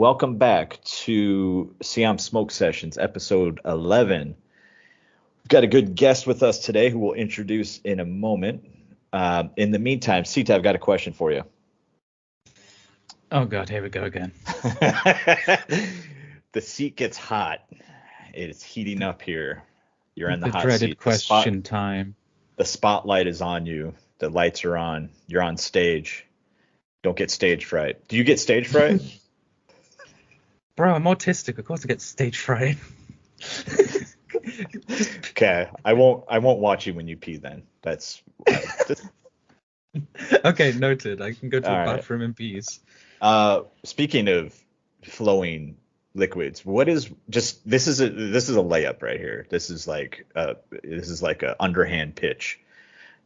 welcome back to Siam Smoke Sessions, episode 11. We've got a good guest with us today who we'll introduce in a moment. In the meantime, Siththa, I've got a question for you. Oh, God, here we go again. The seat gets hot. It's heating up here. You're in the hot dreaded seat. Question time. The spotlight is on you. The lights are on. You're on stage. Don't get stage fright. Do you get stage fright? Bro, I'm autistic. Of course I get stage fright. Okay, I won't watch you when you pee then. That's Okay, noted. I can go to All the right. bathroom in peace. Speaking of flowing liquids, this is a layup right here. This is like a underhand pitch.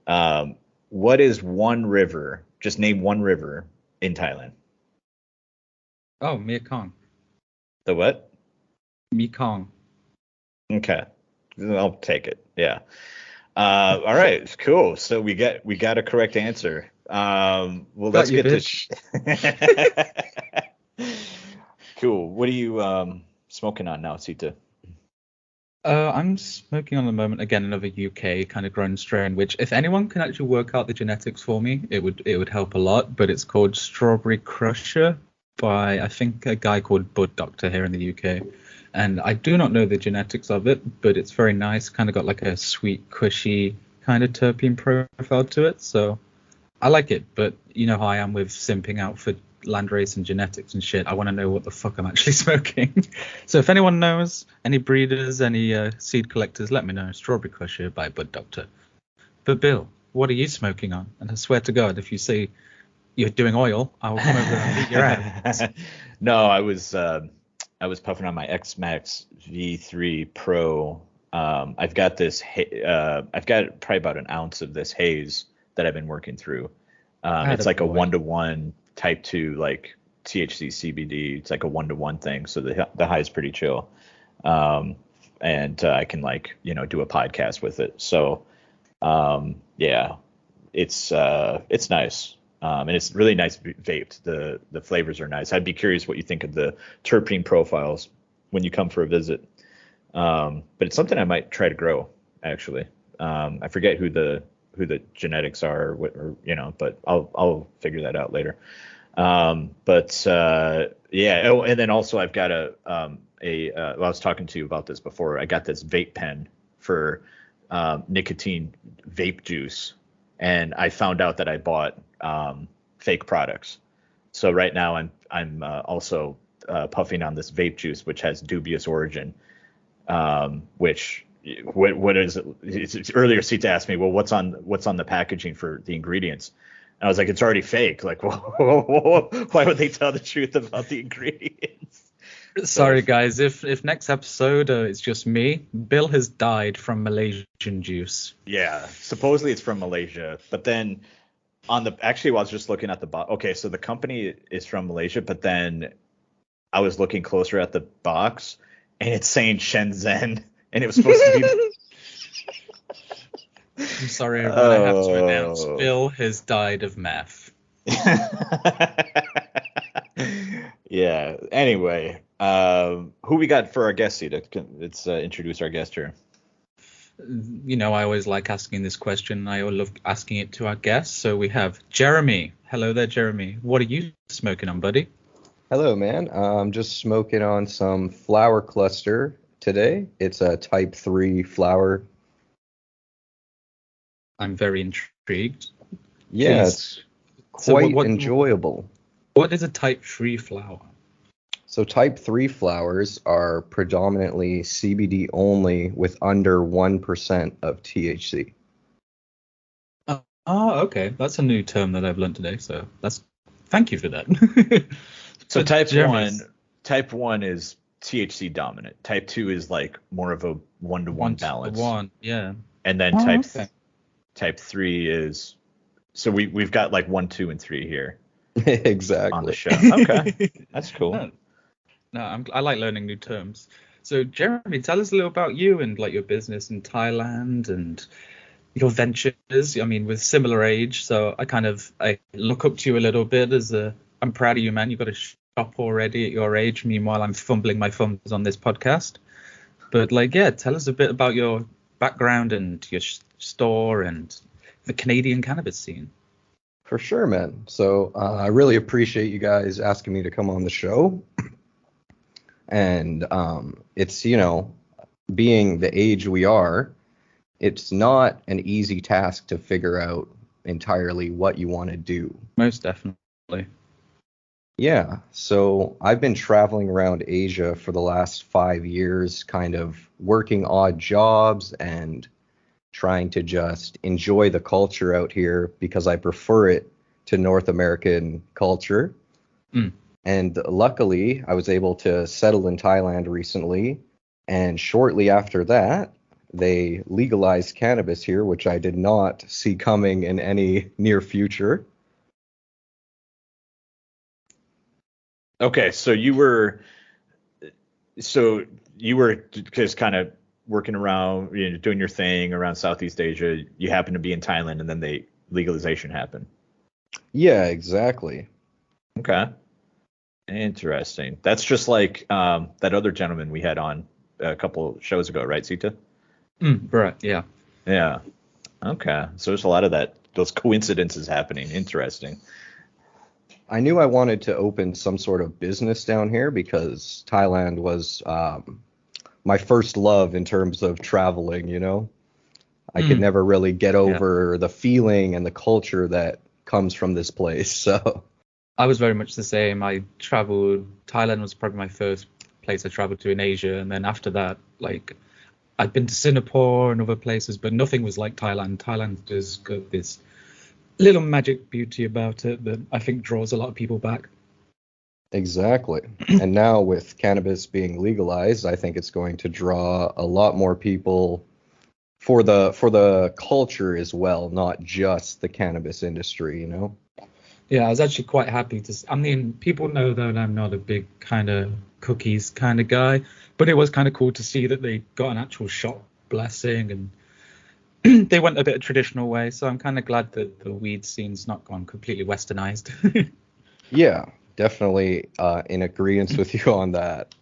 What is one river? Just name one river in Thailand. Oh, Mekong. The what? Mekong. Okay, I'll take it. Yeah. All right, cool. So we got a correct answer. Well, let's you, get bitch. to. Cool. What are you smoking on now, Siththa? I'm smoking on the moment, again, another UK kind of grown strain, which if anyone can actually work out the genetics for me, it would help a lot. But it's called Strawberry Crusher by, I think, a guy called Bud Doctor here in the UK. And I do not know the genetics of it, but it's very nice. Kind of got like a sweet, cushy kind of terpene profile to it. So I like it. But you know how I am with simping out for landrace and genetics and shit. I want to know what the fuck I'm actually smoking. So if anyone knows, any breeders, any seed collectors, let me know. Strawberry Crusher by Bud Doctor. But Bill, what are you smoking on? And I swear to God, if you say you're doing oil, I will come over and beat your ass. No, I was puffing on my X-Max V3 Pro. I've got probably about an ounce of this haze that I've been working through. It's like a 1-to-1 type 2 like THC CBD. It's like a 1-to-1 thing, so the high is pretty chill. And I can do a podcast with it. So yeah, it's nice. And it's really nice vaped. The flavors are nice. I'd be curious what you think of the terpene profiles when you come for a visit. But it's something I might try to grow, actually. I forget who the genetics are, but I'll figure that out later. Yeah. Oh, and then also I've got I was talking to you about this before. I got this vape pen for nicotine vape juice, and I found out that I bought fake products. So right now I'm also puffing on this vape juice, which has dubious origin. Which what is it? Earlier, Siththa asked me, well, what's on the packaging for the ingredients? And I was like, it's already fake. Like, why would they tell the truth about the ingredients? Sorry, guys. If next episode it's just me, Bill has died from Malaysian juice. Yeah, supposedly it's from Malaysia, but then actually, while I was just looking at the box. Okay, so the company is from Malaysia, but then I was looking closer at the box, and it's saying Shenzhen, and it was supposed to be. I'm sorry, everyone. I have to announce Bill has died of meth. Yeah. Anyway, who we got for our guest, Siththa? Let's introduce our guest here. I always like asking this question. I love asking it to our guests. So we have Jeremi. Hello there, Jeremi. What are you smoking on, buddy? Hello, man. I'm just smoking on some flower cluster today. It's a type 3 flower. I'm very intrigued. Yeah, it's quite enjoyable. What is a type 3 flower? So type 3 flowers are predominantly CBD only with under 1% of THC. Oh, okay. That's a new term that I've learned today. So thank you for that. So type 1 is THC dominant. Type 2 is like more of a 1-to-1 balance. 1, yeah. And then type 3 is, so we've got like 1, 2, and 3 here. Exactly. On the show. Okay. That's cool. No, I like learning new terms. So Jeremi, tell us a little about you and like your business in Thailand and your ventures. I mean, with similar age, so I look up to you a little bit I'm proud of you, man. You've got a up already at your age. Meanwhile, I'm fumbling my thumbs on this podcast. But like, yeah, tell us a bit about your background and your store and the Canadian cannabis scene. For sure, man. So I really appreciate you guys asking me to come on the show. And it's, being the age we are, it's not an easy task to figure out entirely what you want to do. Most definitely. Yeah, so I've been traveling around Asia for the last 5 years, kind of working odd jobs and trying to just enjoy the culture out here because I prefer it to North American culture. Mm. And luckily, I was able to settle in Thailand recently. And shortly after that, they legalized cannabis here, which I did not see coming in any near future. Okay, so you were just kind of working around, doing your thing around Southeast Asia. You happened to be in Thailand, and then the legalization happened. Yeah, exactly. Okay, interesting. That's just like that other gentleman we had on a couple shows ago, right, Siththa? Right. Yeah. Yeah. Okay. So there's a lot of those coincidences happening. Interesting. I knew I wanted to open some sort of business down here because Thailand was my first love in terms of traveling, I could never really get over the feeling and the culture that comes from this place. So I was very much the same. I traveled. Thailand was probably my first place I traveled to in Asia. And then after that, like, I'd been to Singapore and other places, but nothing was like Thailand. Thailand has got this little magic beauty about it that I think draws a lot of people back. Exactly. And now with cannabis being legalized, I think it's going to draw a lot more people for the culture as well, not just the cannabis industry, Yeah, I was actually quite happy I mean, people know that I'm not a big kind of cookies kind of guy, but it was kind of cool to see that they got an actual shop blessing and they went a bit of traditional way. So I'm kind of glad that the weed scene's not gone completely westernized. Yeah, definitely in agreement with you on that.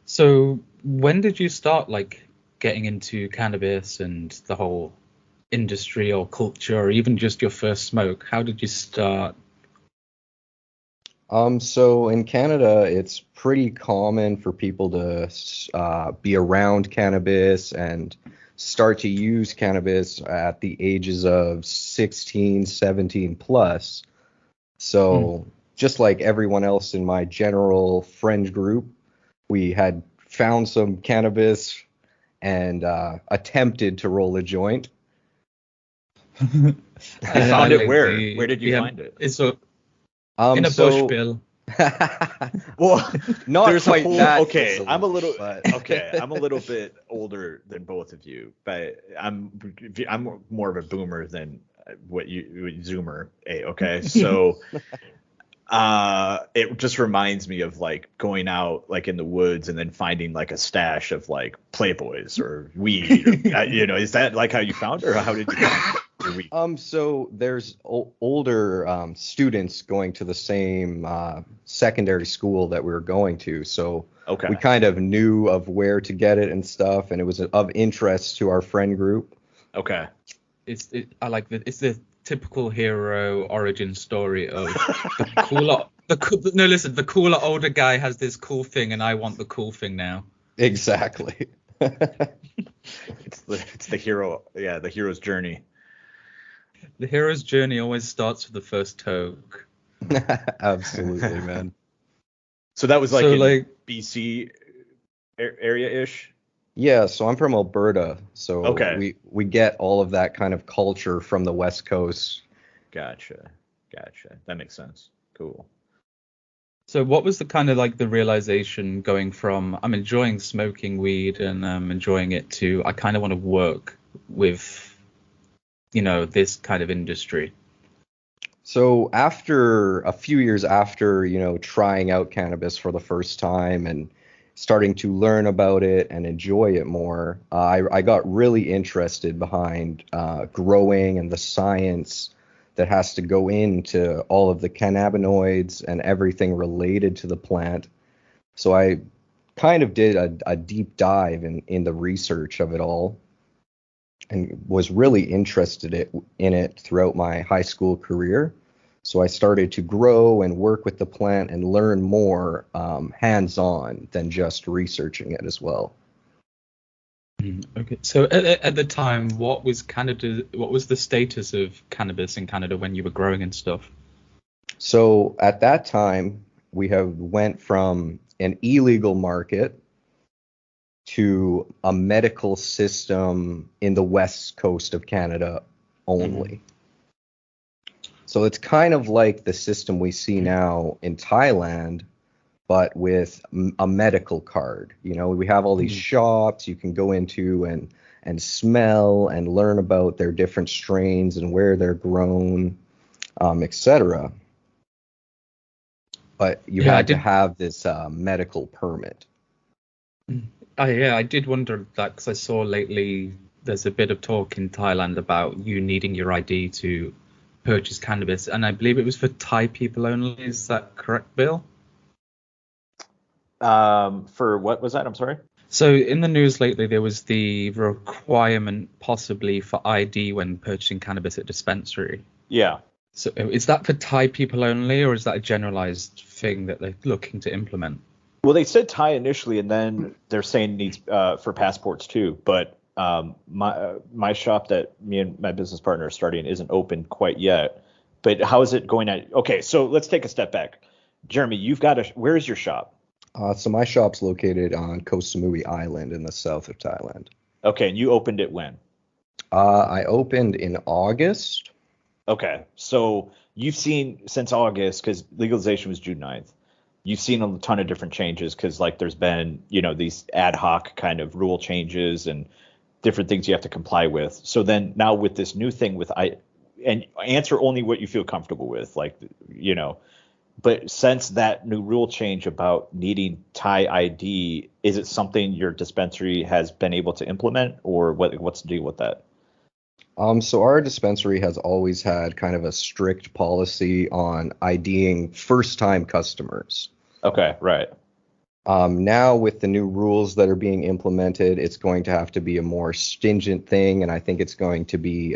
So when did you start like getting into cannabis and the whole industry or culture, or even just your first smoke? How did you start? So in Canada, it's pretty common for people to be around cannabis and start to use cannabis at the ages of 16, 17 plus. So just like everyone else in my general friend group, we had found some cannabis and attempted to roll a joint. You found it where? Where did you find it? It's in a bush, Bill. Well, not there's quite that. Okay, easily, I'm a little but... okay. I'm a little bit older than both of you, but I'm more of a boomer than what you Zoomer. Okay, so it just reminds me of like going out like in the woods and then finding like a stash of like Playboys or weed. Or, is that like how you found it, or how did you find your weed? So there's older students going to the same secondary school that we were going to, so Okay. we kind of knew of where to get it and stuff, and it was of interest to our friend group. Okay. It's the typical hero origin story of the cooler older guy has this cool thing and I want the cool thing now. Exactly. It's the hero, the hero's journey. The hero's journey always starts with the first toke. Absolutely, man. So that was like BC area-ish? Yeah, so I'm from Alberta, so okay. we get all of that kind of culture from the West Coast. Gotcha. That makes sense. Cool. So what was the kind of like the realization going from I'm enjoying smoking weed and I'm enjoying it to I kind of want to work with, this kind of industry? So after a few years after, trying out cannabis for the first time and starting to learn about it and enjoy it more, I got really interested behind growing and the science that has to go into all of the cannabinoids and everything related to the plant. So I kind of did a deep dive in the research of it all, and was really interested in it throughout my high school career. So I started to grow and work with the plant and learn more hands-on than just researching it as well. Okay, so at the time, what was the status of cannabis in Canada when you were growing and stuff? So at that time, we went from an illegal market to a medical system in the west coast of Canada only. So it's kind of like the system we see now in Thailand, but with a medical card. You know, we have all these shops you can go into and smell and learn about their different strains and where they're grown, etc. But you had to have this medical permit. I did wonder that, because I saw lately there's a bit of talk in Thailand about you needing your ID to purchase cannabis, and I believe it was for Thai people only. Is that correct, Bill? For what was that? I'm sorry. So in the news lately, there was the requirement possibly for ID when purchasing cannabis at dispensary. Yeah. So is that for Thai people only, or is that a generalized thing that they're looking to implement? Well, they said Thai initially, and then they're saying needs for passports too. But my shop that me and my business partner are starting isn't open quite yet. But how is it going at? Okay, so let's take a step back. Jeremy, where is your shop? So my shop's located on Koh Samui Island in the south of Thailand. Okay, and you opened it when? I opened in August. Okay, so you've seen since August, because legalization was June 9th. You've seen a ton of different changes, because like there's been, these ad hoc kind of rule changes and different things you have to comply with. So then now with this new thing and answer only what you feel comfortable with, but since that new rule change about needing Thai ID, is it something your dispensary has been able to implement, or what's the deal with that? So our dispensary has always had kind of a strict policy on IDing first-time customers. Okay, right. Now with the new rules that are being implemented, it's going to have to be a more stringent thing, and I think it's going to be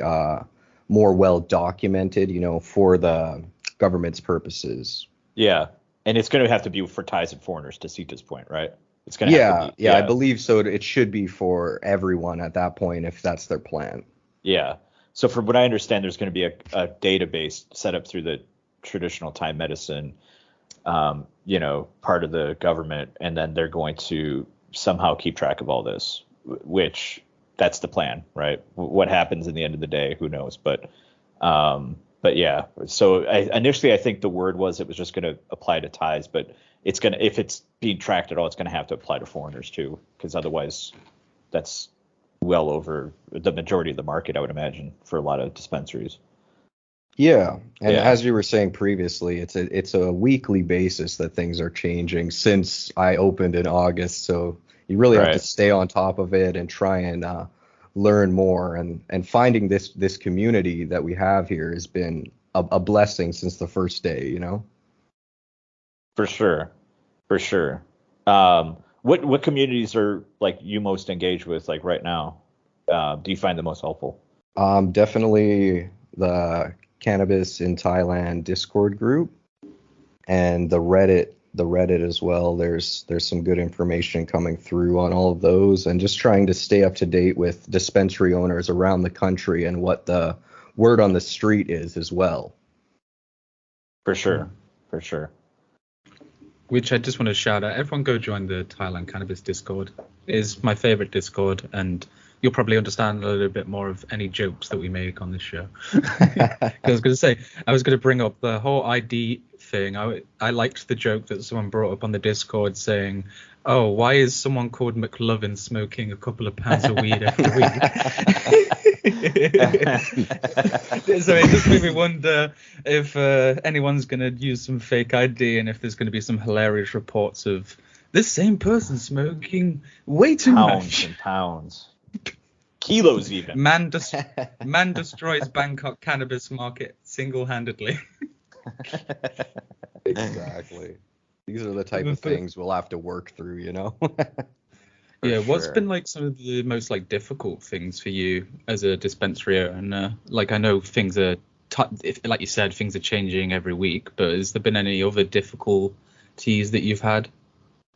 more well documented, for the government's purposes. Yeah, and it's going to have to be for Thais and foreigners, to Siththa's point, right? It's going to have to be. Yeah, I believe so. It should be for everyone at that point if that's their plan. Yeah. So from what I understand, there's going to be a database set up through the traditional Thai medicine, part of the government, and then they're going to somehow keep track of all this, which that's the plan, right? What happens in the end of the day, who knows? But yeah. So initially, I think the word was it was just going to apply to Thais, but if it's being tracked at all, it's going to have to apply to foreigners too, because otherwise, that's well over the majority of the market, I would imagine, for a lot of dispensaries. Yeah, and as you were saying previously, it's a weekly basis that things are changing since I opened in August. So you really have to stay on top of it and try and learn more. And finding this community that we have here has been a blessing since the first day, For sure. What communities are like you most engaged with like right now? Do you find the most helpful? Definitely the Cannabis in Thailand Discord group and the Reddit as well. There's some good information coming through on all of those, and just trying to stay up to date with dispensary owners around the country and what the word on the street is as well. For sure. Which I just want to shout out. Everyone go join the Thailand Cannabis Discord. It is my favorite Discord, and you'll probably understand a little bit more of any jokes that we make on this show. I was going to bring up the whole ID thing. I liked the joke that someone brought up on the Discord saying, "Oh, why is someone called McLovin smoking a couple of pounds of weed every week?" So it just made me wonder if anyone's going to use some fake ID, and if there's going to be some hilarious reports of this same person smoking way too much. Pounds and pounds. Kilos even. Man destroys Bangkok cannabis market single-handedly. Exactly. These are the type of things we'll have to work through, you know? Yeah, what's sure. been like some of the most like difficult things for you as a dispensary owner? Like I know things are, like you said, things are changing every week, but has there been any other difficulties that you've had?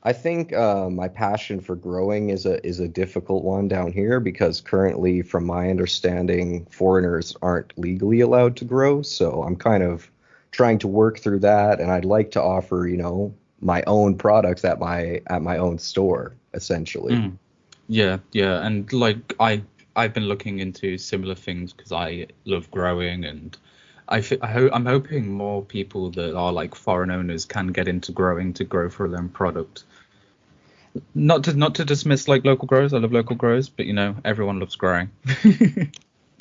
I think my passion for growing is a difficult one down here because currently, from my understanding, foreigners aren't legally allowed to grow. So I'm kind of trying to work through that, and I'd like to offer, you know, my own products at my own store, essentially. Mm. Yeah, and like I've been looking into similar things because I love growing, and I'm hoping more people that are like foreign owners can get into growing to grow for their own product. Not to dismiss like local growers. I love local growers, but you know everyone loves growing.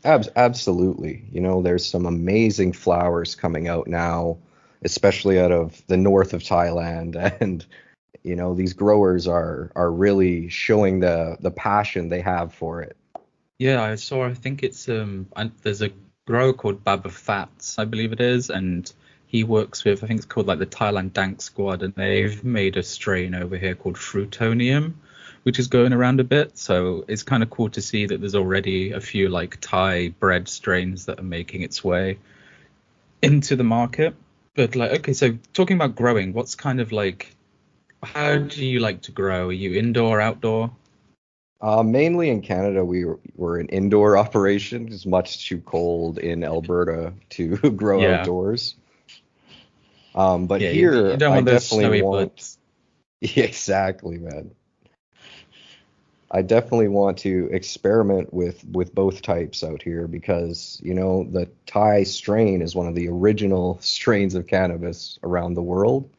Absolutely. You know, there's some amazing flowers coming out now, especially out of the north of Thailand, and you know these growers are really showing the passion they have for it. Yeah, I saw. I think it's and there's a grower called Baba Fats, I believe it is, and he works with, I think it's called like the Thailand Dank Squad, and they've made a strain over here called Fruitonium, which is going around a bit. So it's kind of cool to see that there's already a few like Thai bred strains that are making its way into the market. But like, okay, so talking about growing, what's kind of like, how do you like to grow? Are you indoor, outdoor? Mainly in Canada, we're an indoor operation. It's much too cold in Alberta to grow Yeah. outdoors. But Yeah, you here, don't I want those definitely snowy want. buds. Yeah, exactly, man. I definitely want to experiment with both types out here because, you know, the Thai strain is one of the original strains of cannabis around the world,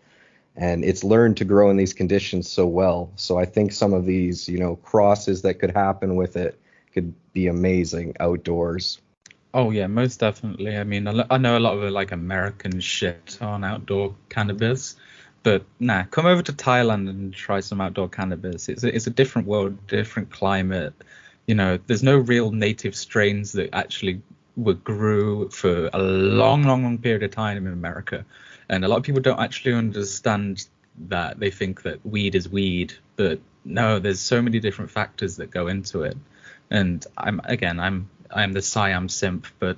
and it's learned to grow in these conditions so well. So I think some of these, you know, crosses that could happen with it could be amazing outdoors. Oh yeah, most definitely. I mean, I know a lot of like American shit on outdoor cannabis, but nah, come over to Thailand and try some outdoor cannabis. It's a different world, different climate. You know, there's no real native strains that actually were grew for a long, long, long period of time in America, and a lot of people don't actually understand that. They think that weed is weed, but no, there's so many different factors that go into it. And I'm the Siam simp, but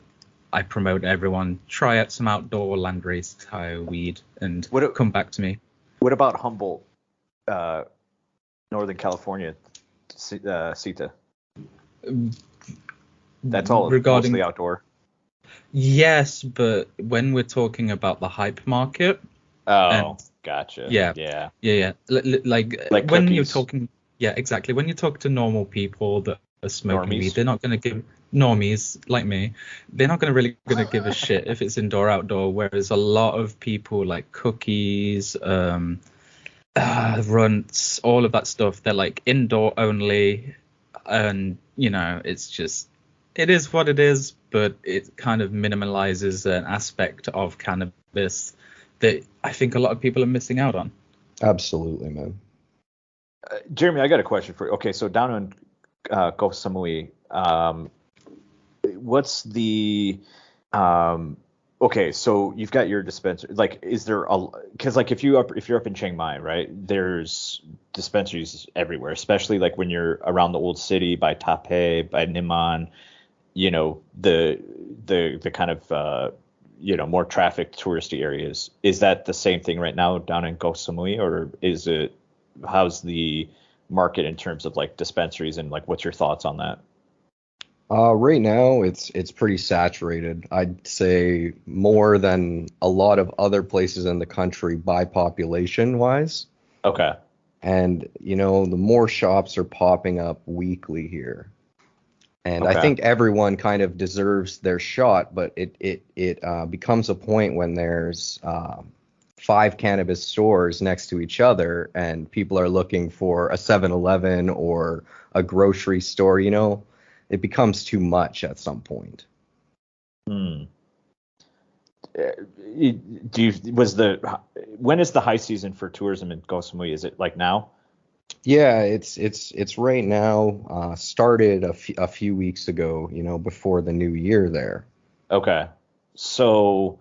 I promote everyone try out some outdoor landrace Thai weed and come back to me. What about Humboldt, Northern California, Siththa? That's all Regarding, mostly outdoor. yes, but when we're talking about the hype market, Oh, and gotcha. yeah, Yeah. like Like when cookies. you're talking, yeah, exactly. When you talk to normal people that are smoking Normies. weed, they're not going to give normies like me. They're not going to give a shit if it's indoor outdoor. Whereas a lot of people like cookies, runts, all of that stuff, they're like indoor only, and you know, it is what it is, but it kind of minimalizes an aspect of cannabis that I think a lot of people are missing out on. Absolutely, man. Jeremy, I got a question for you. Okay, so down in Koh Samui, what's the okay, so you've got your dispensary. Like, is there because like if you're up in Chiang Mai, right? There's dispensaries everywhere, especially like when you're around the old city by Taipei, by Niman, you know, the kind of you know, more traffic touristy areas. Is that the same thing right now down in Koh Samui, or is it, how's the market in terms of like dispensaries, and like what's your thoughts on that? Right now, it's pretty saturated. I'd say more than a lot of other places in the country by population wise. Okay. And you know, the more shops are popping up weekly here. And I Okay. think everyone kind of deserves their shot, but it becomes a point when there's 5 cannabis stores next to each other, and people are looking for a 7-Eleven or a grocery store. You know, it becomes too much at some point. Hmm. When is the high season for tourism in Koh Samui? Is it like now? Yeah, it's right now. Started a few weeks ago, before the new year there. Okay. So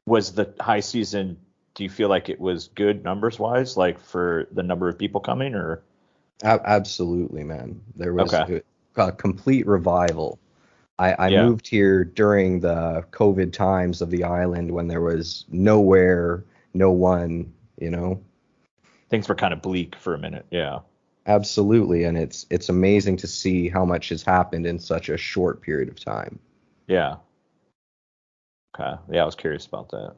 was the high season, do you feel like it was good numbers wise, like for the number of people coming or? Absolutely, man. There was Okay. a complete revival. I Yeah. moved here during the COVID times of the island when there was nowhere, no one. Things were kind of bleak for a minute. Yeah. Absolutely, and it's amazing to see how much has happened in such a short period of time. Yeah. Okay. Yeah, I was curious about that.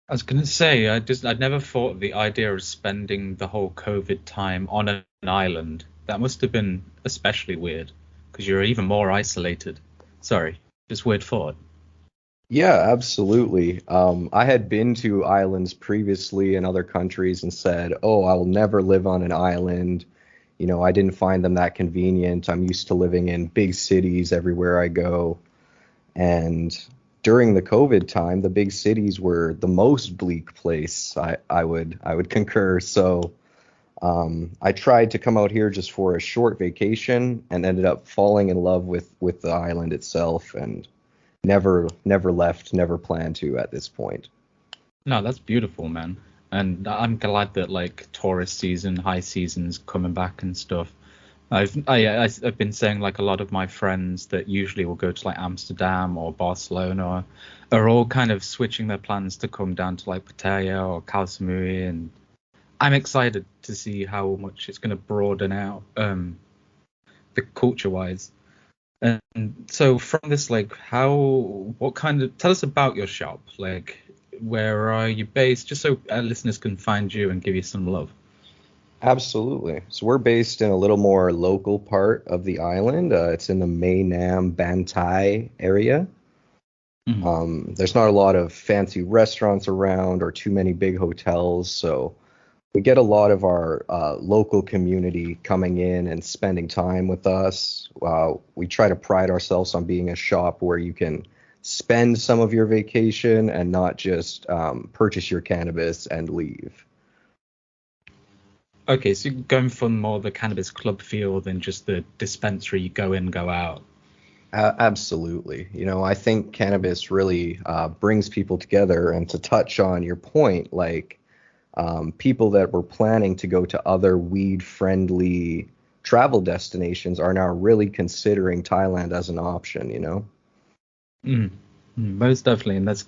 I was gonna say, I'd never thought of the idea of spending the whole COVID time on an island. That must have been especially weird, because you're even more isolated. Sorry, just weird thought. Yeah, absolutely. I had been to islands previously in other countries and said, "Oh, I will never live on an island." I didn't find them that convenient. I'm used to living in big cities everywhere I go. And during the COVID time, the big cities were the most bleak place. I would concur. So I tried to come out here just for a short vacation and ended up falling in love with the island itself and never left, never planned to at this point. No, that's beautiful, man. And I'm glad that like tourist season, high season's coming back and stuff. I've been saying like a lot of my friends that usually will go to like Amsterdam or Barcelona are all kind of switching their plans to come down to like Pattaya or Koh Samui, and I'm excited to see how much it's going to broaden out the culture wise. And so from this, like, tell us about your shop, like, where are you based, just so our listeners can find you and give you some love. Absolutely. So we're based in a little more local part of the island. It's in the Mae Nam Bantai area. Mhm. There's not a lot of fancy restaurants around or too many big hotels, so we get a lot of our local community coming in and spending time with us. We try to pride ourselves on being a shop where you can spend some of your vacation and not just purchase your cannabis and leave. Okay, so you're going for more the cannabis club feel than just the dispensary, you go in, go out. Absolutely. I think cannabis really brings people together. And to touch on your point, like people that were planning to go to other weed-friendly travel destinations are now really considering Thailand as an option. Mm, most definitely, and that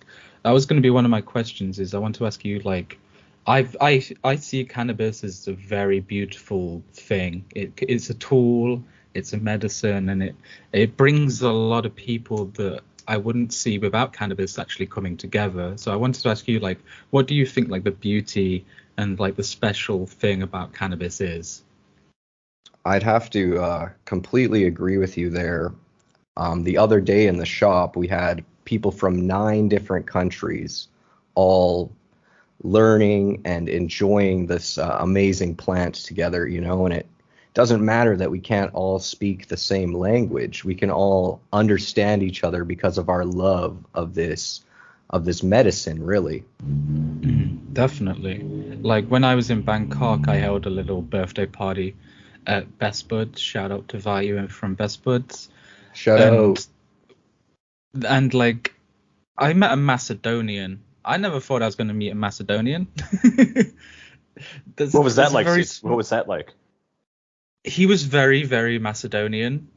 was going to be one of my questions. Is I want to ask you, like, I see cannabis as a very beautiful thing. It's a tool, it's a medicine, and it brings a lot of people that I wouldn't see without cannabis actually coming together. So I wanted to ask you, like, what do you think, like, the beauty and like the special thing about cannabis is? I'd have to completely agree with you there. The other day in the shop, we had people from 9 different countries all learning and enjoying this amazing plant together, and it doesn't matter that we can't all speak the same language. We can all understand each other because of our love of this medicine, really. Definitely. Like when I was in Bangkok, I held a little birthday party at Best Buds. Shout out to Vayu from Best Buds. Shout And out. and like I met a Macedonian. I never thought I was going to meet a Macedonian. What was that like? Very, What was that like? he was very, very Macedonian.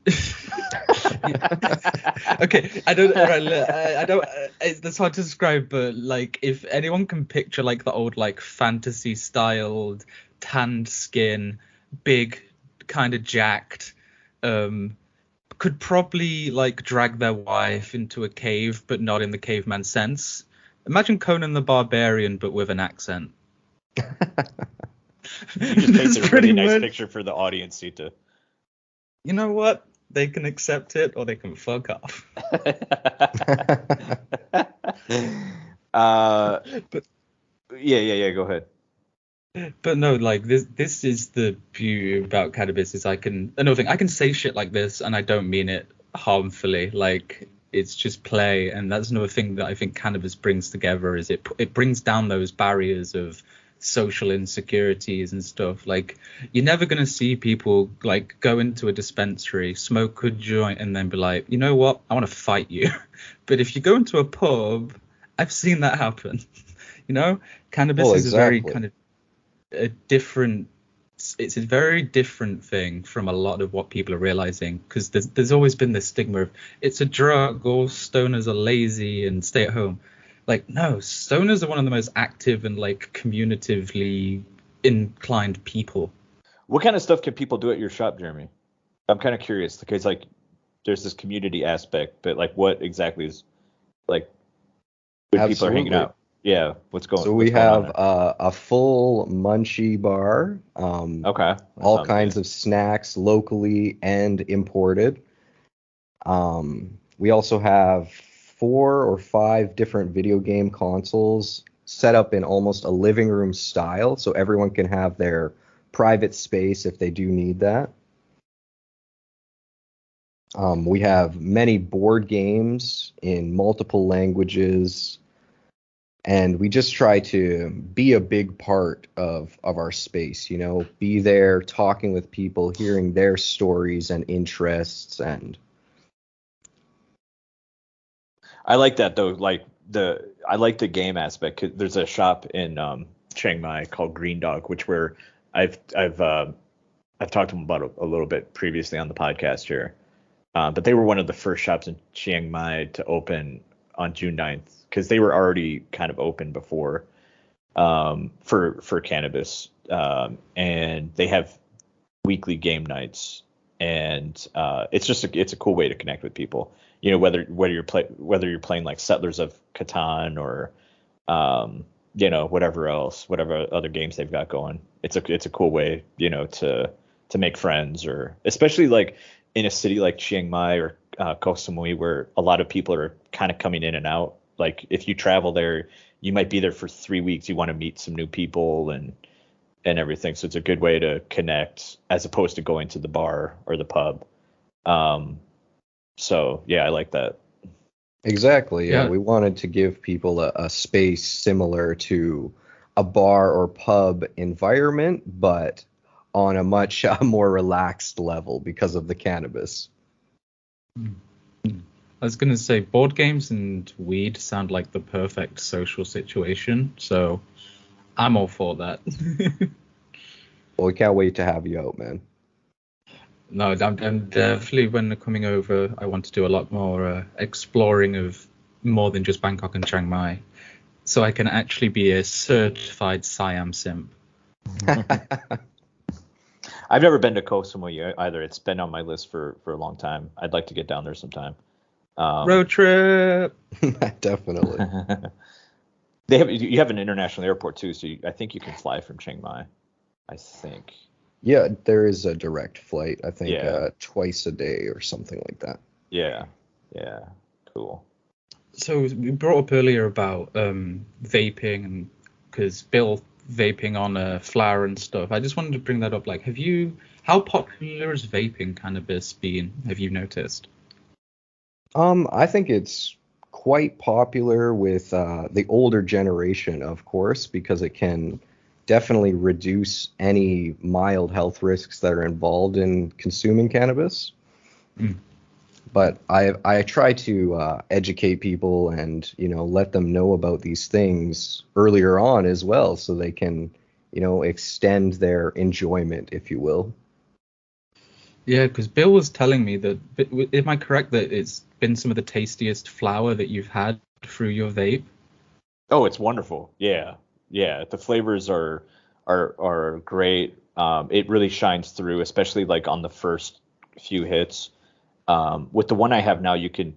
Okay, I don't. Right, I don't. It's hard to describe, but like, if anyone can picture like the old like fantasy styled tanned skin, big, kind of jacked, could probably like drag their wife into a cave, but not in the caveman sense. Imagine Conan the Barbarian, but with an accent. You just That's painted a pretty really nice much. picture for the audience, Siththa. You know what? They can accept it or they can fuck off. But Yeah. Go ahead. but no, like this is the beauty about cannabis is another thing, I can say shit like this and I don't mean it harmfully. Like it's just play, and that's another thing that I think cannabis brings together is it brings down those barriers of social insecurities and stuff. Like, you're never going to see people like go into a dispensary, smoke a joint, and then be like, you know what, I want to fight you. But if you go into a pub, I've seen that happen. Cannabis is a very kind of a different. It's a very different thing from a lot of what people are realizing, because there's always been this stigma of it's a drug, or stoners are lazy and stay at home. Like, no, stoners are one of the most active and like communitively inclined people. What kind of stuff can people do at your shop, Jeremy? I'm kind of curious, because like there's this community aspect, but like what exactly is like when people are hanging out? Yeah, what's going on? So we have a full munchie bar. Okay. All kinds of snacks, locally and imported. We also have 4 or 5 different video game consoles set up in almost a living room style, so everyone can have their private space if they do need that. We have many board games in multiple languages. And we just try to be a big part of our space, be there, talking with people, hearing their stories and interests. And I like that though. Like I like the game aspect. There's a shop in Chiang Mai called Green Dog, where I've talked to them about a little bit previously on the podcast here. But they were one of the first shops in Chiang Mai to open on June 9th, because they were already kind of open before for cannabis, and they have weekly game nights, and it's a cool way to connect with people. Whether you're playing like Settlers of Catan or whatever other games they've got going. It's a cool way to make friends, or especially like in a city like Chiang Mai or Koh Samui, where a lot of people are kind of coming in and out. Like if you travel there, you might be there for 3 weeks. You want to meet some new people and everything. So it's a good way to connect as opposed to going to the bar or the pub. So yeah, I like that. Exactly. Yeah. We wanted to give people a space similar to a bar or pub environment, but on a much more relaxed level because of the cannabis. I was going to say, board games and weed sound like the perfect social situation, so I'm all for that. Well, we can't wait to have you out, man. No, I'm definitely, when coming over, I want to do a lot more exploring of more than just Bangkok and Chiang Mai, so I can actually be a certified Siam simp. I've never been to Koh Samui either. It's been on my list for a long time. I'd like to get down there sometime. Road trip. Definitely. You have an international airport too, so I think you can fly from Chiang Mai. I think. Yeah, there is a direct flight. I think twice a day or something like that. Yeah, cool. So we brought up earlier about vaping, and because Bill vaping on flower and stuff. I just wanted to bring that up. Like, how popular has vaping cannabis been? Have you noticed? I think it's quite popular with the older generation, of course, because it can definitely reduce any mild health risks that are involved in consuming cannabis. But I try to educate people and let them know about these things earlier on as well, so they can extend their enjoyment, if you will. Yeah, because Bill was telling me that. Am I correct that it's been some of the tastiest flower that you've had through your vape? Oh, it's wonderful. Yeah. The flavors are great. It really shines through, especially like on the first few hits. With the one I have now, you can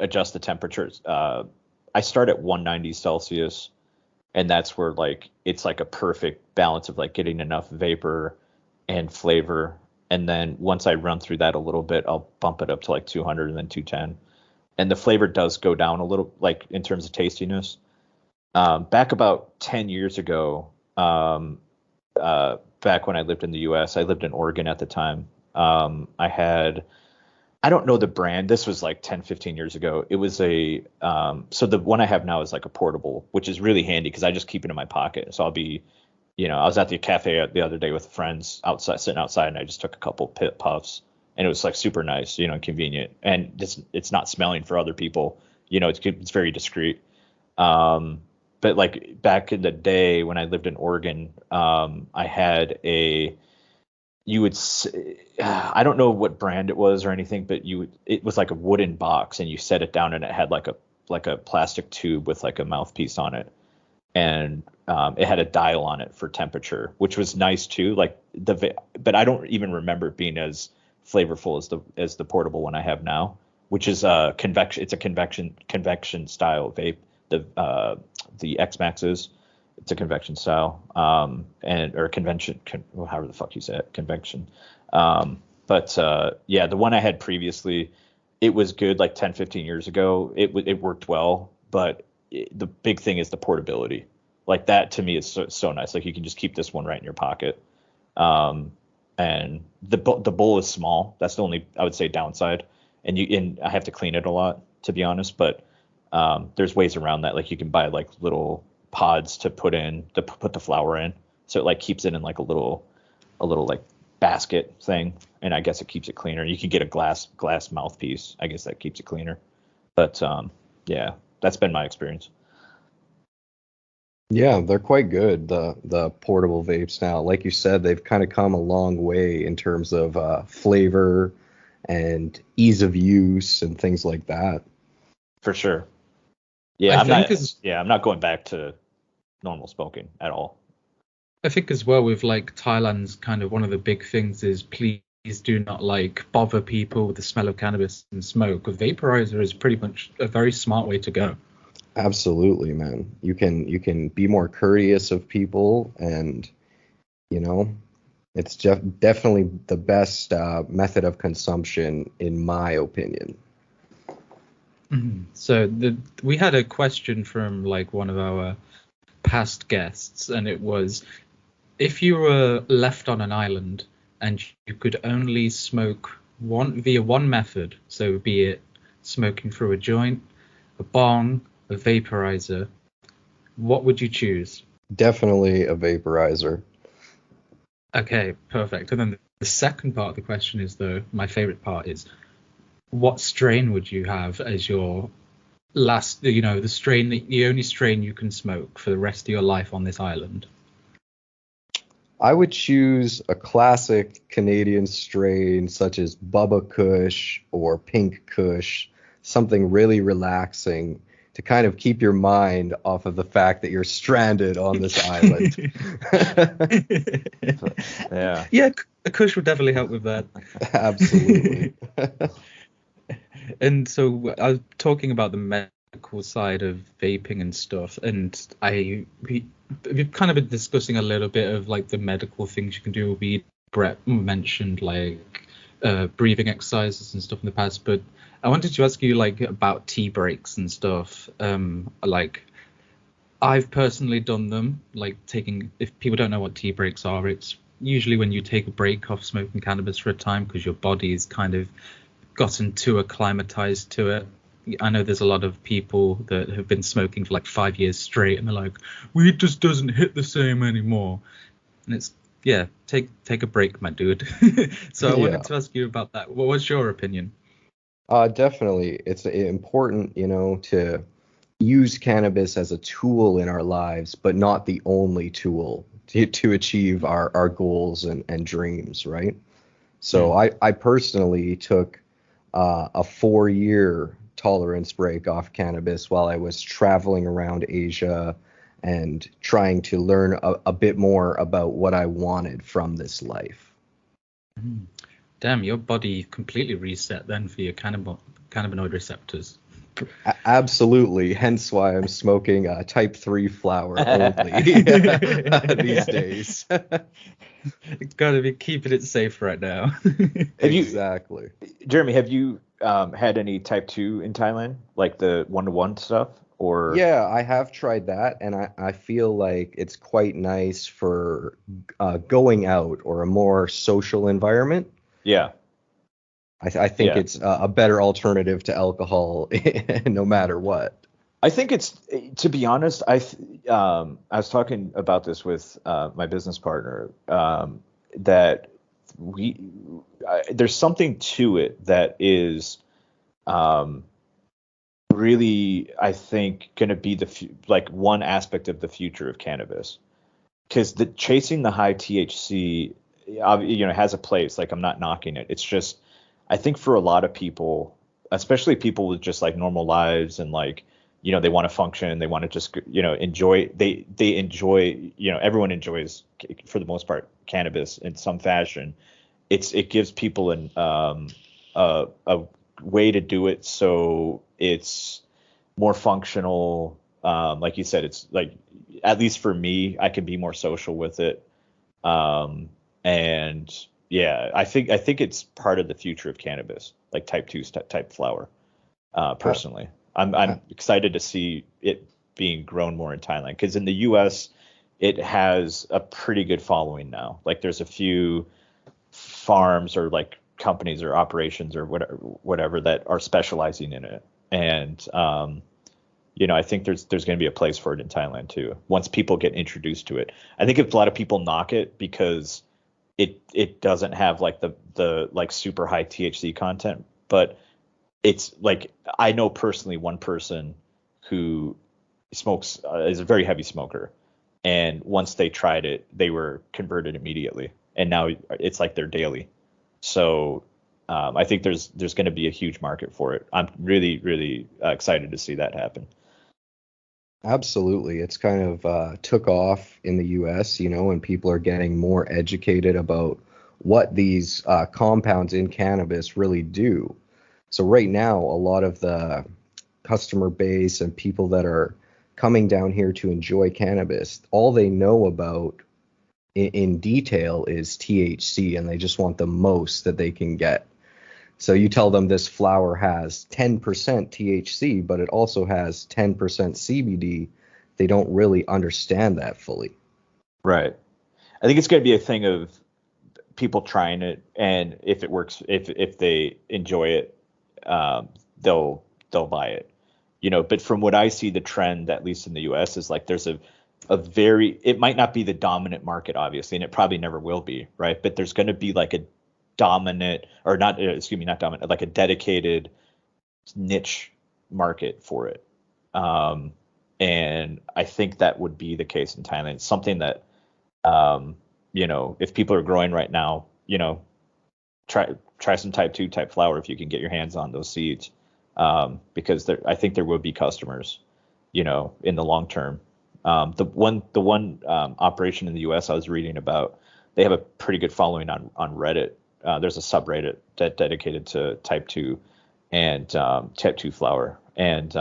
adjust the temperatures. I start at 190 Celsius, and that's where like it's like a perfect balance of like getting enough vapor and flavor. And then once I run through that a little bit, I'll bump it up to like 200 and then 210. And the flavor does go down a little, like in terms of tastiness. Back about 10 years ago, back when I lived in the U.S., I lived in Oregon at the time. I don't know the brand. This was like 10, 15 years ago. It was so the one I have now is like a portable, which is really handy because I just keep it in my pocket. So I'll be I was at the cafe the other day with friends sitting outside, and I just took a couple puffs, and it was like super nice, convenient, and it's not smelling for other people. It's very discreet. But like back in the day when I lived in Oregon, I had I don't know what brand it was or anything, but it was like a wooden box, and you set it down, and it had like a plastic tube with like a mouthpiece on it, and it had a dial on it for temperature, which was nice too. But I don't even remember it being as flavorful as the portable one I have now, which is convection. It's a convection style vape. The X Max is. It's a convection style, or convention, however the fuck you say it, convection. But yeah, the one I had previously, it was good like 10, 15 years ago. It worked well, but the big thing is the portability. Like that to me is so nice. Like you can just keep this one right in your pocket. And the bowl is small. That's the only, I would say, downside. And I have to clean it a lot, to be honest, but there's ways around that. Like you can buy like little pods to put the flower in, so it like keeps it in like a little like basket thing, and I guess it keeps it cleaner. You can get a glass mouthpiece. I guess that keeps it cleaner. But yeah, that's been my experience. Yeah, they're quite good, the portable vapes now. Like you said, they've kind of come a long way in terms of flavor and ease of use and things like that. For sure. Yeah, I'm not going back to normal smoking at all. I think as well with like Thailand's kind of one of the big things is please do not like bother people with the smell of cannabis and smoke. A vaporizer is pretty much a very smart way to go. Absolutely, man. You can be more courteous of people, and it's definitely the best method of consumption in my opinion. Mm-hmm. So we had a question from like one of our past guests, and it was, if you were left on an island and you could only smoke via one method, so be it smoking through a joint, a bong, a vaporizer, what would you choose? Definitely a vaporizer. Okay, perfect. And then the second part of the question is, though, my favorite part is, what strain would you have as your last, the only strain you can smoke for the rest of your life on this island? I would choose a classic Canadian strain such as Bubba Kush or Pink Kush, something really relaxing to kind of keep your mind off of the fact that you're stranded on this island. Yeah. Yeah, a Kush would definitely help with that. Absolutely. And so I was talking about the medical side of vaping and stuff, and we've kind of been discussing a little bit of like the medical things you can do with weed. Brett mentioned like breathing exercises and stuff in the past, but I wanted to ask you like about tea breaks and stuff. Like I've personally done them, like if people don't know what tea breaks are, it's usually when you take a break off smoking cannabis for a time because your body's kind of gotten too acclimatized to it. I know there's a lot of people that have been smoking for like 5 years straight, and they're like, weed just doesn't hit the same anymore. And it's, yeah, take a break, my dude. So I wanted to ask you about that. What was your opinion? Definitely. It's important, to use cannabis as a tool in our lives, but not the only tool to achieve our goals and dreams, right? So I personally took a 4-year tolerance break off cannabis while I was traveling around Asia and trying to learn a bit more about what I wanted from this life. Damn, your body completely reset then for your cannabinoid receptors. Absolutely. Hence why I'm smoking type 3 flower only these days. Gotta be keeping it safe right now. Exactly. Jeremy, have you had any type 2 in Thailand, like the 1-to-1 stuff? Or Yeah, I have tried that, and I feel like it's quite nice for going out or a more social environment. Yeah. I think it's a better alternative to alcohol no matter what. I think it's, to be honest, I was talking about this with my business partner, that there's something to it that is really, I think, going to be like one aspect of the future of cannabis, because chasing the high THC, has a place. Like, I'm not knocking it. It's just, I think for a lot of people, especially people with just like normal lives and like, they want to function, they want to just, enjoy, they enjoy, everyone enjoys, for the most part, cannabis in some fashion. It gives people a way to do it, so it's more functional. Like you said, it's like, at least for me, I can be more social with it. And yeah, I think it's part of the future of cannabis, like type 2 type flower. Personally, I'm excited to see it being grown more in Thailand, because in the U.S. it has a pretty good following now. Like, there's a few farms or like companies or operations or whatever that are specializing in it, and I think there's going to be a place for it in Thailand too, once people get introduced to it. I think if a lot of people knock it because it doesn't have like the like super high THC content, but it's like, I know personally one person who smokes, is a very heavy smoker, and once they tried it, they were converted immediately, and now it's like their daily. So I think there's going to be a huge market for it. I'm really, really excited to see that happen. Absolutely. It's kind of took off in the US, and people are getting more educated about what these compounds in cannabis really do. So right now, a lot of the customer base and people that are coming down here to enjoy cannabis, all they know about in detail is THC, and they just want the most that they can get. So you tell them this flower has 10% THC, but it also has 10% CBD. They don't really understand that fully. Right. I think it's going to be a thing of people trying it, and if it works, if they enjoy it, they'll buy it. But from what I see, the trend, at least in the US, is like there's a very, it might not be the dominant market, obviously, and it probably never will be, right? But there's going to be like a dominant, or not, excuse me, not dominant, like a dedicated niche market for it. And I think that would be the case in Thailand. It's something that, if people are growing right now, try some type 2 type flower if you can get your hands on those seeds, because I think there will be customers, in the long term. The one operation in the U.S. I was reading about, they have a pretty good following on Reddit. There's a subreddit dedicated to type 2 and type 2 flower, and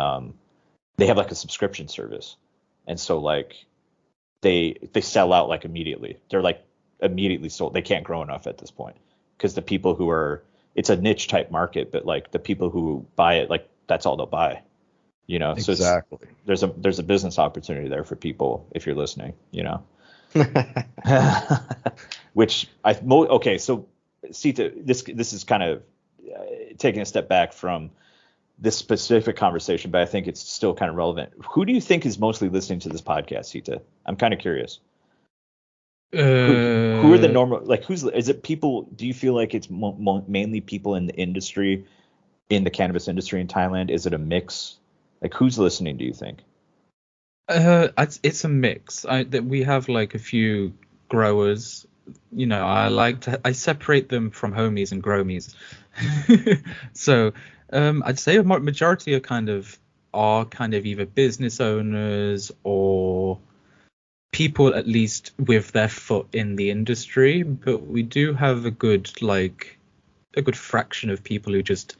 they have like a subscription service, and so like they sell out like immediately. They're like immediately sold. They can't grow enough at this point, because the people who are, it's a niche type market, but like the people who buy it, like that's all they'll buy. So exactly. There's a business opportunity there for people, if you're listening, which okay. So Siththa, this is kind of taking a step back from this specific conversation, but I think it's still kind of relevant. Who do you think is mostly listening to this podcast, Siththa? I'm kind of curious. Who are the normal, like, is it people? Do you feel like it's mainly people in the industry, in the cannabis industry in Thailand? Is it a mix? Like, who's listening, do you think? It's a mix. We have like a few growers. I separate them from homies and gromies. So I'd say a majority are kind of either business owners or people at least with their foot in the industry, but we do have a good fraction of people who just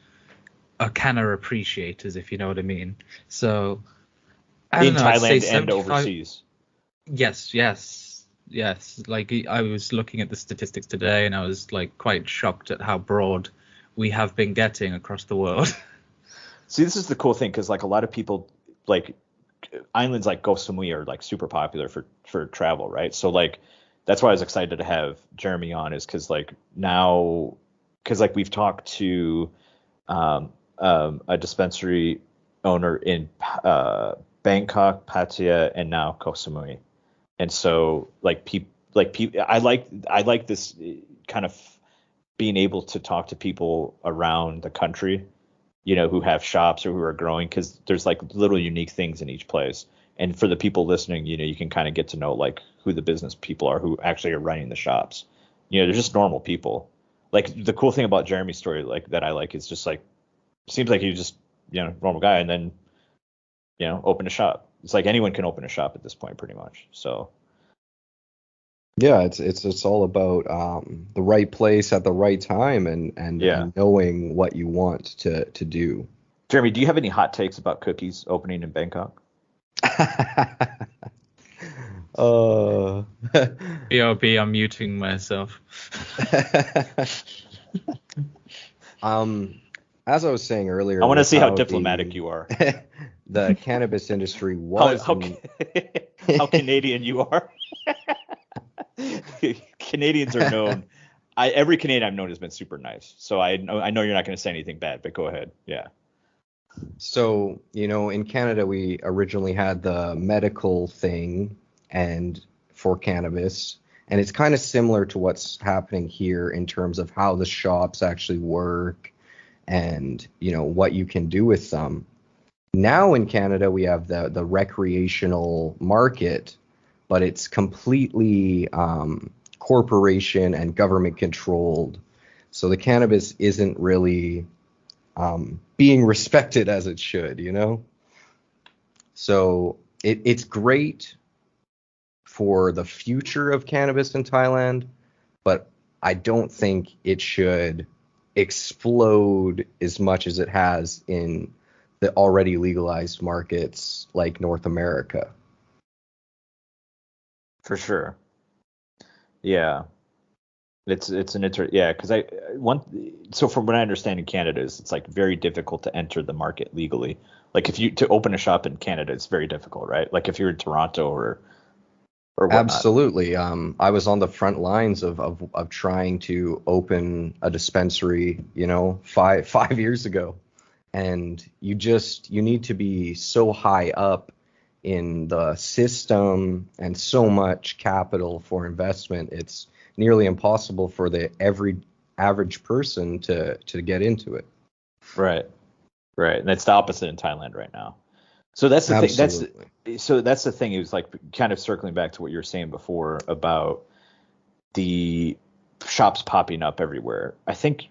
are canna appreciators, if you know what I mean. So in Thailand and overseas. Yes. Like, I was looking at the statistics today, and I was like quite shocked at how broad we have been getting across the world. See, this is the cool thing, because like a lot of people, like islands like Koh Samui are like super popular for travel, right? So like that's why I was excited to have Jeremi on, is because like now, because like we've talked to a dispensary owner in Bangkok, Pattaya, and now Koh Samui. And so I like this kind of being able to talk to people around the country, who have shops or who are growing, because there's like little unique things in each place. And for the people listening, you can kind of get to know like who the business people are who actually are running the shops. They're just normal people. Like the cool thing about Jeremy's story, like that I like, is just like seems like he's just normal guy, and then open a shop. It's like anyone can open a shop at this point, pretty much. So yeah, it's all about the right place at the right time and knowing what you want to do. Jeremy, do you have any hot takes about cookies opening in Bangkok? BRB, I'm muting myself. As I was saying earlier, I want to see how diplomatic you are. The cannabis industry was how Canadian you are. Canadians are known. Every Canadian I've known has been super nice. So I know you're not going to say anything bad, but go ahead. Yeah. So, in Canada, we originally had the medical thing and for cannabis, and it's kind of similar to what's happening here in terms of how the shops actually work and, what you can do with them. Now in Canada, we have the recreational market, but it's completely corporation and government controlled. So the cannabis isn't really being respected as it should, So it's great for the future of cannabis in Thailand, but I don't think it should explode as much as it has in the already legalized markets like North America. For sure. Yeah. It's an because so from what I understand in Canada is it's like very difficult to enter the market legally. Like to open a shop in Canada, it's very difficult, right? Like if you're in Toronto or whatnot. Absolutely. I was on the front lines of trying to open a dispensary, 5 years ago. And you need to be so high up in the system and so much capital for investment. It's nearly impossible for every average person to get into it. Right. And it's the opposite in Thailand right now. So that's the Absolutely. thing. That's the thing. It was like kind of circling back to what you were saying before about the shops popping up everywhere. I think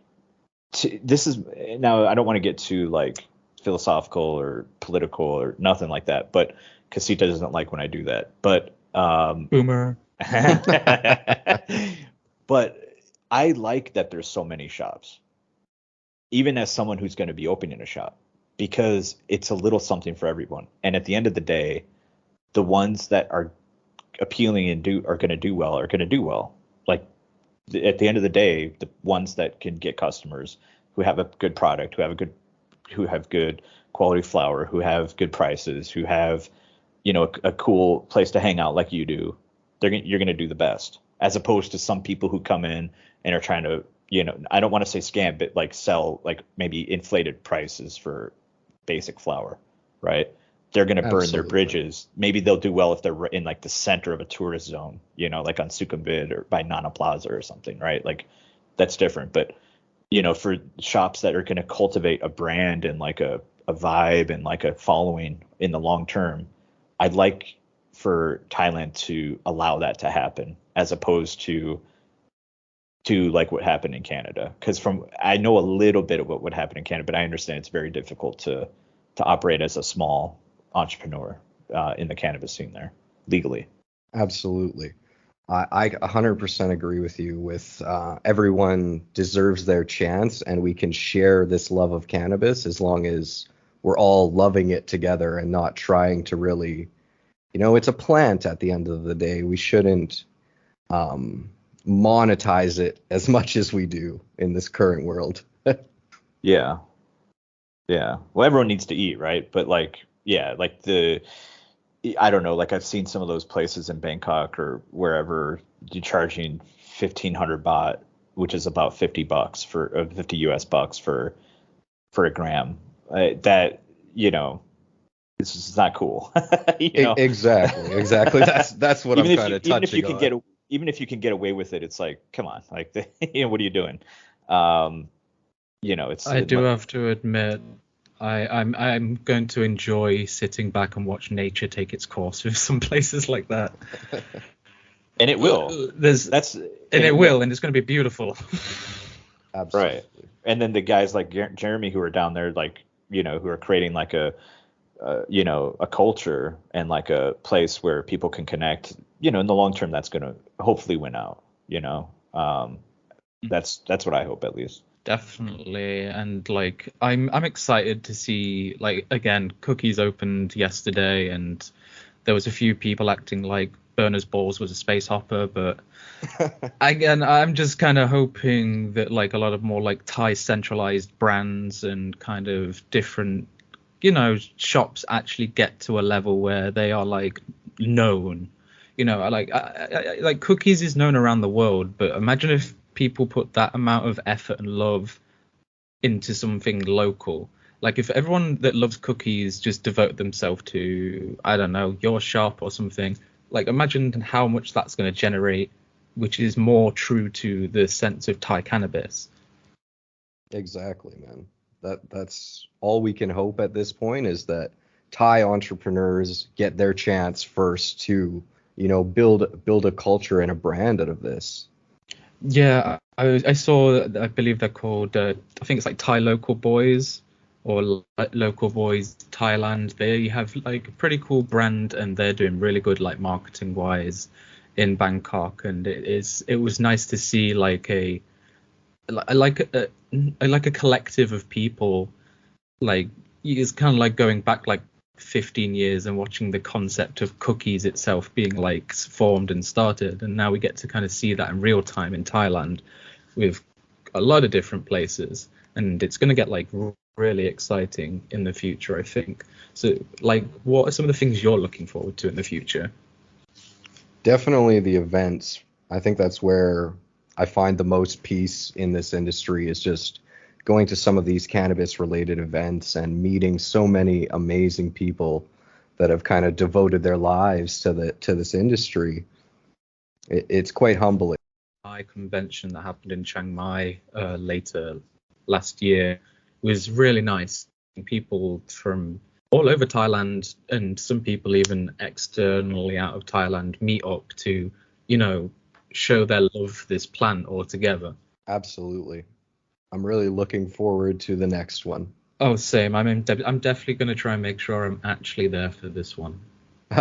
this is now. I don't want to get too like philosophical or political or nothing like that, but Casita doesn't like when I do that. But Boomer. But I like that there's so many shops, even as someone who's going to be opening a shop, because it's a little something for everyone. And at the end of the day, the ones that are appealing and are going to do well. Like at the end of the day, the ones that can get customers who have a good product, who have good quality flower, who have good prices, who have a cool place to hang out like you do, you're going to do the best, as opposed to some people who come in and are trying to, I don't want to say scam, but like sell like maybe inflated prices for basic flower, right? They're going to burn their bridges. Maybe they'll do well if they're in like the center of a tourist zone, like on Sukhumvit or by Nana Plaza or something, right? Like that's different. But, for shops that are going to cultivate a brand and like a vibe and like a following in the long term, I'd like for Thailand to allow that to happen, as opposed to like what happened in Canada. Because I know a little bit of what would happen in Canada, but I understand it's very difficult to operate as a small entrepreneur in the cannabis scene there legally. Absolutely. I 100% agree with you. With everyone deserves their chance, and we can share this love of cannabis as long as we're all loving it together and not trying to really, it's a plant at the end of the day. We shouldn't monetize it as much as we do in this current world. Yeah. Well, everyone needs to eat, right? But like I don't know, like I've seen some of those places in Bangkok or wherever you're charging 1,500 baht, which is about $50 for $50 US for a gram. That you know, this is not cool. You know, Exactly. That's what I'm kind of touching on. Even if you can get away with it, it's like, come on, like, you know, what are you doing? You know, I do have to admit, I'm going to enjoy sitting back and watch nature take its course with some places like that. And it will. And it will, and it's going to be beautiful. Absolutely. Right. And then the guys like Jeremy who are down there, like, you know, who are creating like you know, a culture and like a place where people can connect, you know, in the long term, that's going to hopefully win out, you know. That's what I hope, at least. Definitely. And like I'm excited to see, like, again, Cookies opened yesterday and there was a few people acting like Burner's Balls was a space hopper, but again, I'm just kind of hoping that like a lot of more like Thai centralized brands and kind of different, you know, shops actually get to a level where they are like known. You know, like Cookies is known around the world, but imagine if people put that amount of effort and love into something local. Like if everyone that loves Cookies just devote themselves to, I don't know, your shop or something, like imagine how much that's going to generate, which is more true to the sense of Thai cannabis. Exactly, man. That's all we can hope at this point, is that Thai entrepreneurs get their chance first to, you know, build a culture and a brand out of this. Yeah, I saw, I believe they're called, I think it's like Thai Local Boys or Local Boys Thailand. They have like a pretty cool brand and they're doing really good like marketing wise in Bangkok. And it was nice to see like a collective of people. Like it's kind of like going back like 15 years and watching the concept of Cookies itself being like formed and started, and now we get to kind of see that in real time in Thailand with a lot of different places, and it's going to get like really exciting in the future, I think. So like, what are some of the things you're looking forward to in the future? Definitely the events. I think that's where I find the most peace in this industry, is just going to some of these cannabis related events and meeting so many amazing people that have kind of devoted their lives to this industry. It's quite humbling. My convention that happened in Chiang Mai later last year was really nice. People from all over Thailand and some people even externally out of Thailand meet up to, you know, show their love for this plant altogether. Absolutely. I'm really looking forward to the next one. Oh, same. I'm definitely going to try and make sure I'm actually there for this one.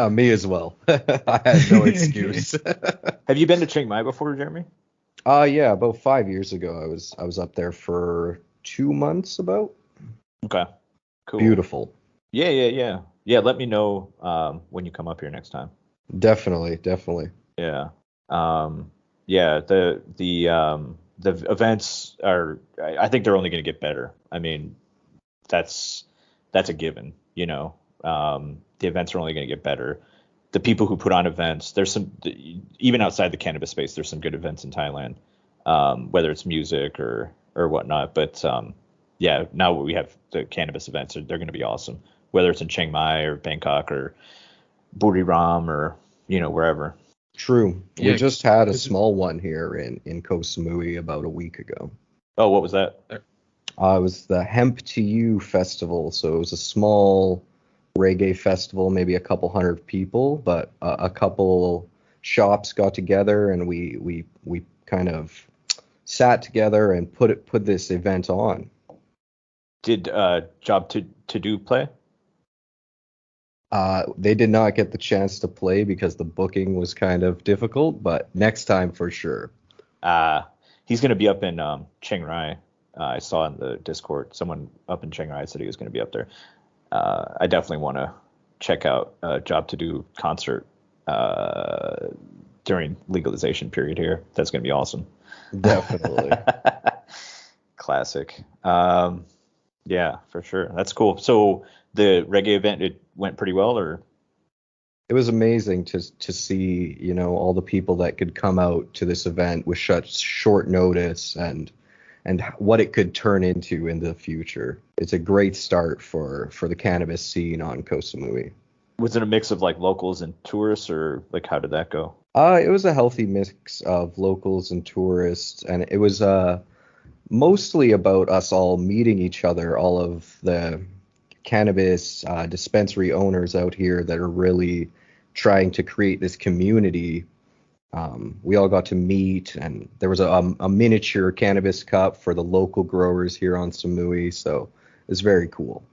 Me as well. I had no excuse. Have you been to Chiang Mai before, Jeremy? Yeah, about 5 years ago. I was up there for 2 months about. Okay. Cool. Beautiful. Yeah. Let me know when you come up here next time. Definitely. Yeah. Yeah. The events are, I think they're only going to get better. I mean, that's a given, you know. The events are only going to get better. The people who put on events, there's some, even outside the cannabis space, there's some good events in Thailand, whether it's music or whatnot. But yeah, now we have the cannabis events, they're going to be awesome, whether it's in Chiang Mai or Bangkok or Buriram or, you know, wherever. True. Yeah, we just had a small one here in Koh Samui about a week ago. Oh, what was that? It was the Hemp to You festival. So it was a small reggae festival, maybe a couple hundred people, but a couple shops got together and we kind of sat together and put this event on. Did Job to Do play? They did not get the chance to play because the booking was kind of difficult, but next time for sure. He's going to be up in Chiang Rai. I saw in the Discord someone up in Chiang Rai said he was going to be up there. I definitely want to check out Job to Do concert during legalization period here. That's going to be awesome. Definitely. Classic. Yeah, for sure. That's cool. So the reggae event, it went pretty well, or? It was amazing to see, you know, all the people that could come out to this event with such short notice and and what it could turn into in the future. It's a great start for the cannabis scene on Koh Samui. Was it a mix of like locals and tourists, or like how did that go? It was a healthy mix of locals and tourists, and it was mostly about us all meeting each other, all of the cannabis dispensary owners out here that are really trying to create this community. We all got to meet, and there was a miniature cannabis cup for the local growers here on Samui, so it was very cool.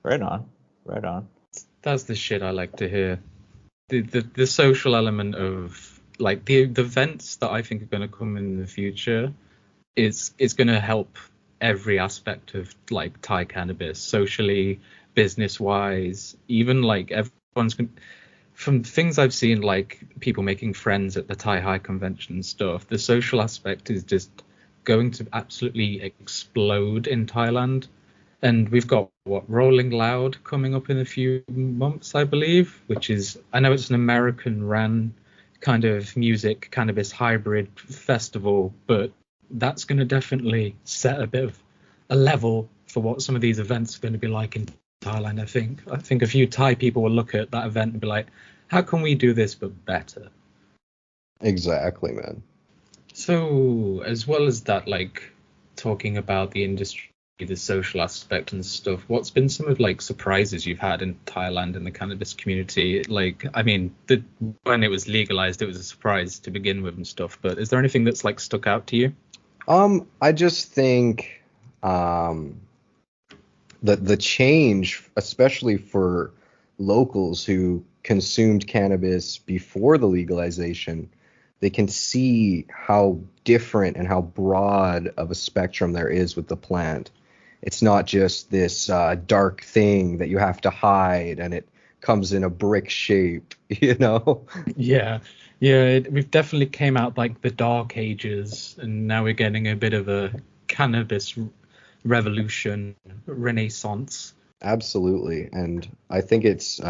Right on, right on. That's the shit I like to hear. The social element of like the events that I think are going to come in the future is going to help every aspect of like Thai cannabis, socially, business wise, even like everyone's going. From things I've seen, like people making friends at the Thai High convention and stuff, the social aspect is just going to absolutely explode in Thailand. And we've got Rolling Loud coming up in a few months, I believe, which is, I know it's an American ran kind of music cannabis hybrid festival, but that's going to definitely set a bit of a level for what some of these events are going to be like in Thailand. I think a few Thai people will look at that event and be like, how can we do this but better? Exactly, man. So as well as that, like talking about the industry, the social aspect and stuff, what's been some of like surprises you've had in Thailand in the cannabis community? Like, I mean, when it was legalized, it was a surprise to begin with and stuff, but is there anything that's like stuck out to you? I just think the change, especially for locals who consumed cannabis before the legalization, they can see how different and how broad of a spectrum there is with the plant. It's not just this dark thing that you have to hide and it comes in a brick shape, you know? Yeah, we've definitely came out like the dark ages, and now we're getting a bit of a cannabis revolution, renaissance. Absolutely. And I think it's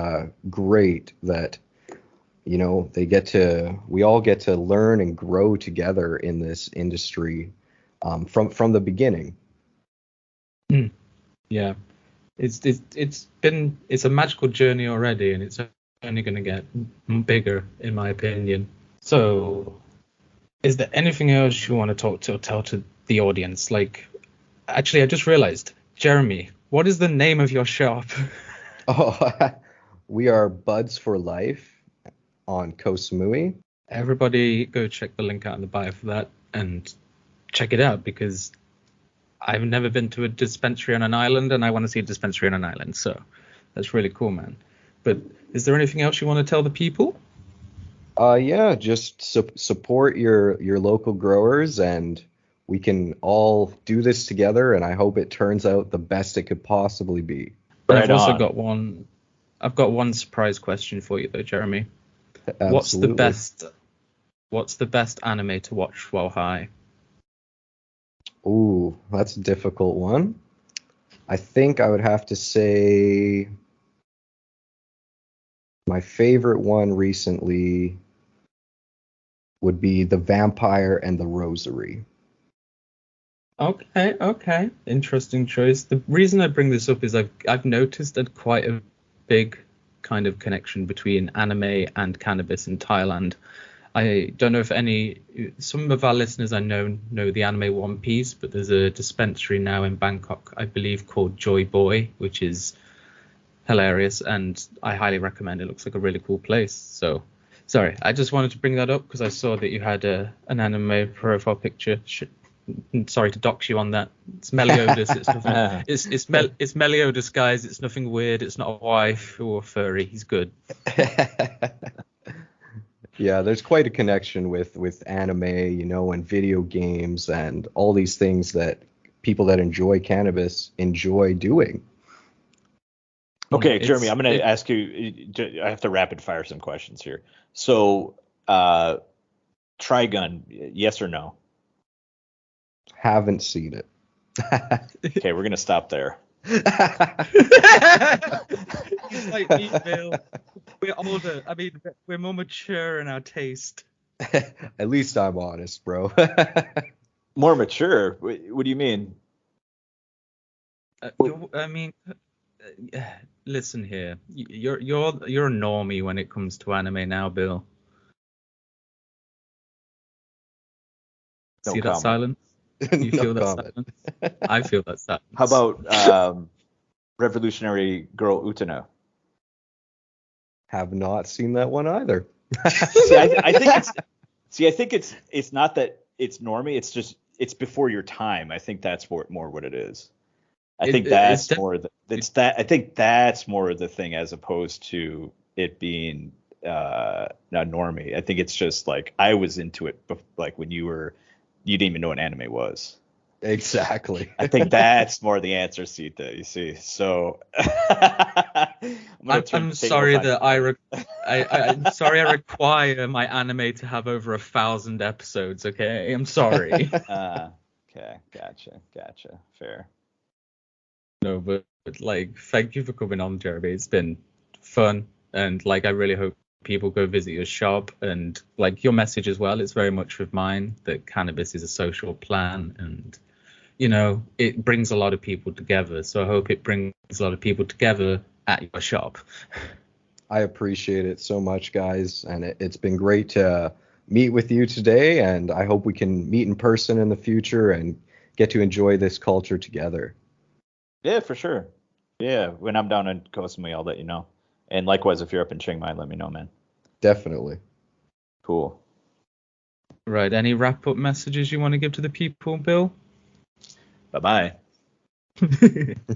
great that, you know, we all get to learn and grow together in this industry from the beginning. Yeah, it's a magical journey already, and it's only going to get bigger, in my opinion. So, is there anything else you want to tell to the audience? Like, actually, I just realized, Jeremi, what is the name of your shop? Oh, we are Budz for Lyfe on Koh Samui. Everybody go check the link out in the bio for that and check it out, because I've never been to a dispensary on an island, and I want to see a dispensary on an island. So that's really cool, man. But is there anything else you want to tell the people? Yeah, just support your local growers, and we can all do this together, and I hope it turns out the best it could possibly be. Right. I've also got one surprise question for you though, Jeremi. Absolutely. What's the best anime to watch while high? Ooh, that's a difficult one. I think I would have to say my favorite one recently would be The Vampire and the Rosary. Okay. Interesting choice. The reason I bring this up is I've noticed that quite a big kind of connection between anime and cannabis in Thailand. I don't know if some of our listeners I know the anime One Piece, but there's a dispensary now in Bangkok, I believe, called Joy Boy, which is hilarious, and I highly recommend it. It looks like a really cool place. So, sorry, I just wanted to bring that up because I saw that you had an anime profile picture. Sorry to dox you on that. It's Meliodas. It's nothing. It's Meliodas, guys. It's nothing weird. It's not a wife or a furry. He's good. Yeah, there's quite a connection with anime, you know, and video games and all these things that people that enjoy cannabis enjoy doing. Okay, Jeremi, I'm going to ask you. I have to rapid fire some questions here. So, Trigun, yes or no? Haven't seen it. Okay, we're going to stop there. He's like me, Bill. We're older. I mean, we're more mature in our taste. At least I'm honest, bro. More mature? What do you mean? I mean, listen here. You're a normie when it comes to anime now, Bill. No See that comment. silence? You No feel that comment. silence? I feel that silence. How about Revolutionary Girl Utano? Have not seen that one either. I think it's not that it's normie. It's just it's before your time. I think that's more what it is. I think that's more the thing as opposed to it being not normie. I think it's just like I was into it like when you didn't even know what anime was. Exactly. I think that's more the answer, Siththa. You see, so I'm sorry that I'm sorry I require my anime to have over 1,000 episodes. Okay, I'm sorry. Okay, gotcha. Fair. No, but like, thank you for coming on, Jeremy. It's been fun, and like, I really hope people go visit your shop, and like your message as well. It's very much with mine that cannabis is a social plant, and it brings a lot of people together. So I hope it brings a lot of people together at your shop. I appreciate it so much, guys, and it's been great to meet with you today, and I hope we can meet in person in the future and get to enjoy this culture together. Yeah, for sure. Yeah, when I'm down in Koh Samui, I'll let you know. And likewise, if you're up in Chiang Mai, let me know, man. Definitely. Cool. Right. Any wrap-up messages you want to give to the people, Bill? Bye-bye.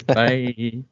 Bye.